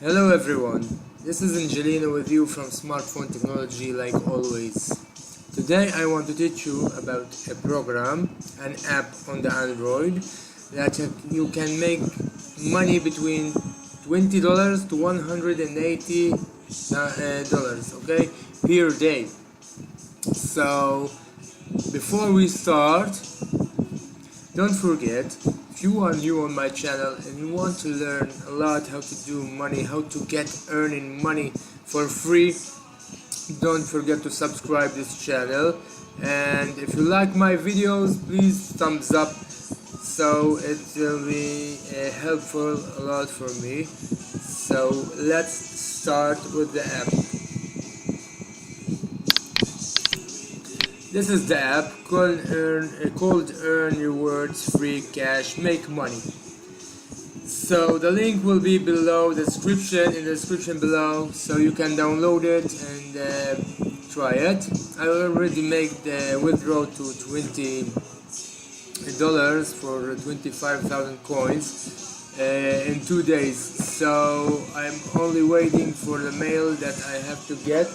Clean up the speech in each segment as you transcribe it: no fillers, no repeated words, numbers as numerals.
Hello everyone, this is Angelina with you from Smartphone Technology like always. Today I want to teach you about a program, an app on the Android that you can make money between $20 to $180, okay, per day. So before we start, don't forget, if you are new on my channel and you want to learn a lot how to do money, how to get earning money for free, don't forget to subscribe this channel. And if you like my videos, please thumbs up, so it will be helpful a lot for me. So let's start with the app. This is the app called Earn Rewards Free Cash Make Money. So the link will be below the description, in the description below, so you can download it and try it. I already made the withdraw to $20 for 25,000 coins in 2 days. So I'm only waiting for the mail that I have to get,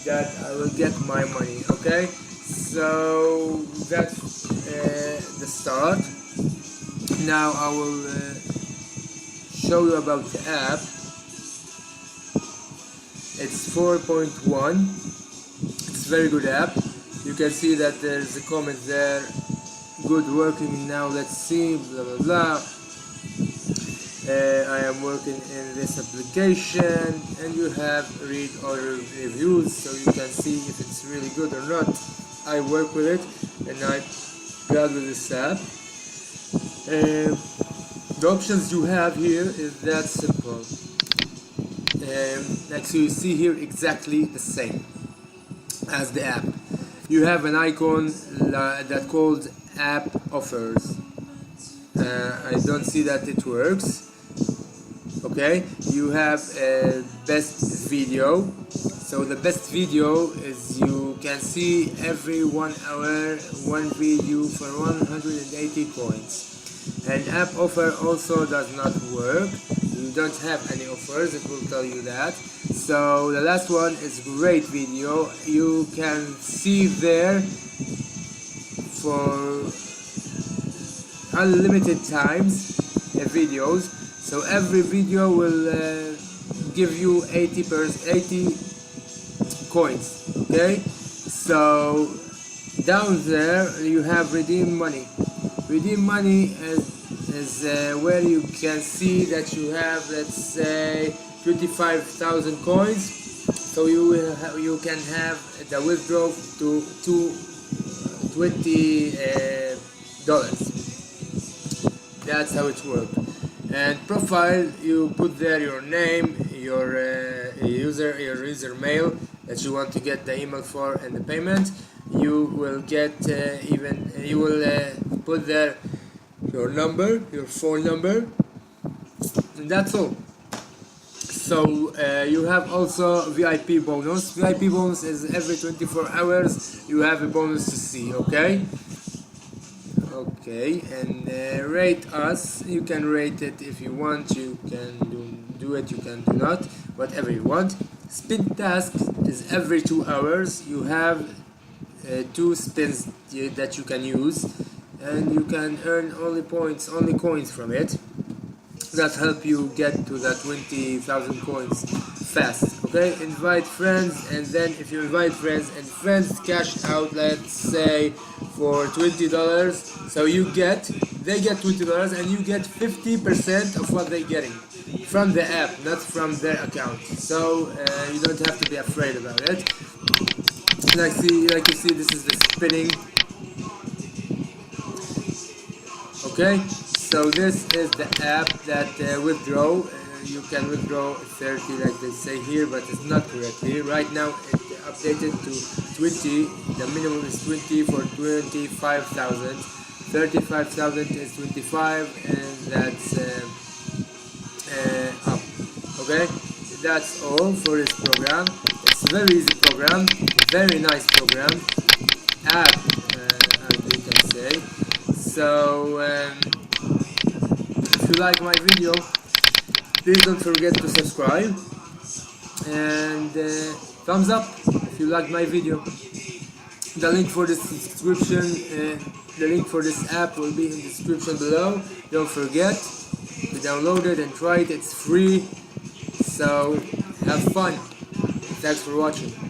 that I will get my money. Okay. So that's the start. Now I will show you about the app. It's 4.1. It's a very good app. You can see that there's a comment there. Good working now. Let's see. Blah blah blah. I am working in this application, and you have read other reviews, so you can see if it's really good or not. I work with it and I'm glad with this app. The options you have here is that simple. Like so you see here, exactly the same as the app. You have an icon that called app offers. I don't see that it works. Okay, you have a best video. So the best video is, you can see every 1 hour one video for 180 coins. And app offer also does not work. You don't have any offers, it will tell you that. So the last one is great video. You can see there for unlimited times videos. So every video will give you 80 coins. Okay, so down there you have redeem money. Redeem money is where you can see that you have, let's say, 25,000 coins. So you can have the withdraw to $20. That's how it works. And profile, you put there your name, your user mail that you want to get the email for, and the payment. You will get you will put there your number, your phone number, and that's all. So you have also VIP bonus. VIP bonus is every 24 hours you have a bonus to see. Okay, and rate us. You can rate it if you want. You can do it. You can do not. Whatever you want. Spin task is every 2 hours. You have 2 spins that you can use, and you can earn only coins from it. That help you get to that 20,000 coins fast. Okay, invite friends, and then if you invite friends and friends cash out, let's say for $20, so they get $20 and you get 50% of what they're getting from the app, not from their account. So you don't have to be afraid about it. Like you see, this is the spinning. Okay, so this is the app that withdraw. You can withdraw 30 like they say here, but it's not correctly. Right now it updated to 20. The minimum is 20 for 25,000. 35,000 is 25, and that's up. Okay, that's all for this program. It's a very easy program, very nice program, app, as you can say. So if you like my video, Please don't forget to subscribe and thumbs up if you liked my video. The link for this subscription, the link for this app will be in the description below. Don't forget to download it and try it. It's free, so have fun. Thanks for watching.